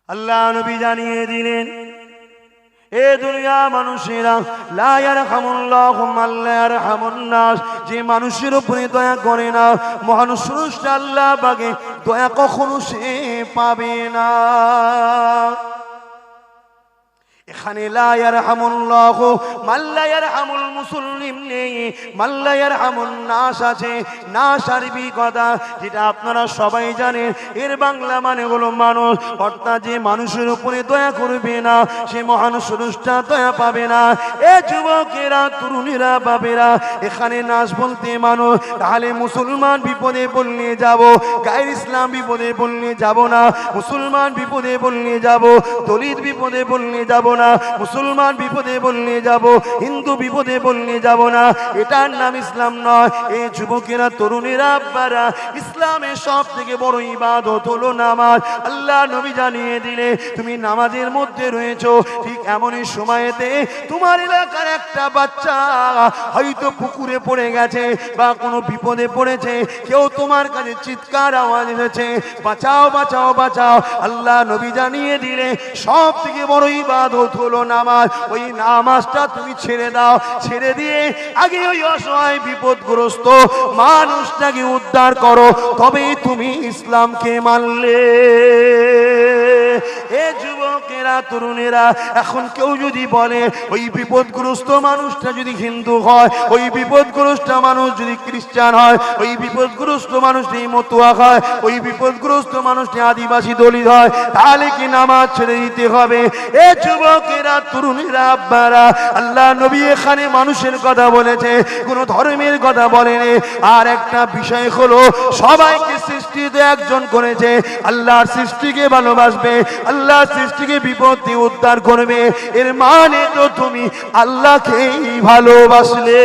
আল্লাহ নবী জানিয়ে দিলেন, এ দুনিয়া মানুষেরা, লা ইয়ারহামুল্লাহু মান লা ইয়ারহামুন নাস, যে মানুষের উপরে দয়া করে না, মহান স্রষ্টা আল্লাহ পাকে দয়া কখনো সে পাবে না। এখানে লা ইয়ারহামুল্লাহু মান লা ইয়ারহামুল মুসলিম নেই, মান লা ইয়ারহামুন নাস আছে। নাস আরবি কথা, যেটা আপনারা সবাই জানেন, এর বাংলা মানে হলো মানুষ। অর্থাৎ যে মানুষের উপরে দয়া করবে না, সে মহান স্রষ্টা দয়া পাবে না। এ যুবকেরা, তরুণীরা, বাবেরা, এখানে নাস বলতে মানুষ। তাহলে মুসলমান বিপদে পড়লে যাব, গায়ের ইসলাম বিপদে পড়লে যাব না। মুসলমান বিপদে পড়লে যাব, দলিত বিপদে পড়লে যাব না। মুসলমান বিপদে বললে যাব, হিন্দু বিপদে বললে যাব না। এটার নাম ইসলাম নয়। এই যুবকেরা, তরুণেরা, আব্বারা, ইসলামের সব থেকে বড় ইবাদত হলো নামাজ। আল্লাহ নবী জানিয়ে দিলে, তুমি নামাজের মধ্যে রয়েছো, ঠিক এমনই সময়েতে তোমার এলাকার একটা বাচ্চা হয়তো পুকুরে পড়ে গেছে বা কোনো বিপদে পড়েছে, কেউ তোমার কাছে চিৎকার আওয়াজ এসেছে, বাঁচাও বাঁচাও বাঁচাও। আল্লাহ নবী জানিয়ে দিলে, সব থেকে বড় ইবাদত হলো নামাজ। ওই নামাজটা তুমি ছেড়ে দাও, ছেড়ে দিয়ে আগে ওই অসহায় বিপদগ্রস্ত মানুষটাকে উদ্ধার করো, তবেই তুমি ইসলামকে মানলে। এ যুবকেরা, তরুণেরা, এখন কেউ যদি বলে ওই বিপদগ্রস্ত মানুষটা যদি হিন্দু হয়, ওই বিপদগ্রস্ত মানুষ যদি খ্রিস্টান হয়, ওই বিপদগ্রস্ত মানুষটি মতুয়া হয়, ওই বিপদগ্রস্ত মানুষটি আদিবাসী দলিত হয়, তাহলে কি নামাজ ছেড়ে দিতে হবে? এ যুবকেরা, তরুণীরা, আব্বারা, আল্লাহ নবী এখানে মানুষের কথা বলেছে, কোন ধর্মের কথা বলেনি। আর একটা বিষয় হলো, সবাইকে সৃষ্টিতে একজন করেছে, আল্লাহর সৃষ্টিকে ভালোবাসবে, আল্লাহর সৃষ্টিকে বিপদ থেকে উদ্ধার করবে। এর মানে তো তুমি আল্লাহকেই ভালোবাসলে।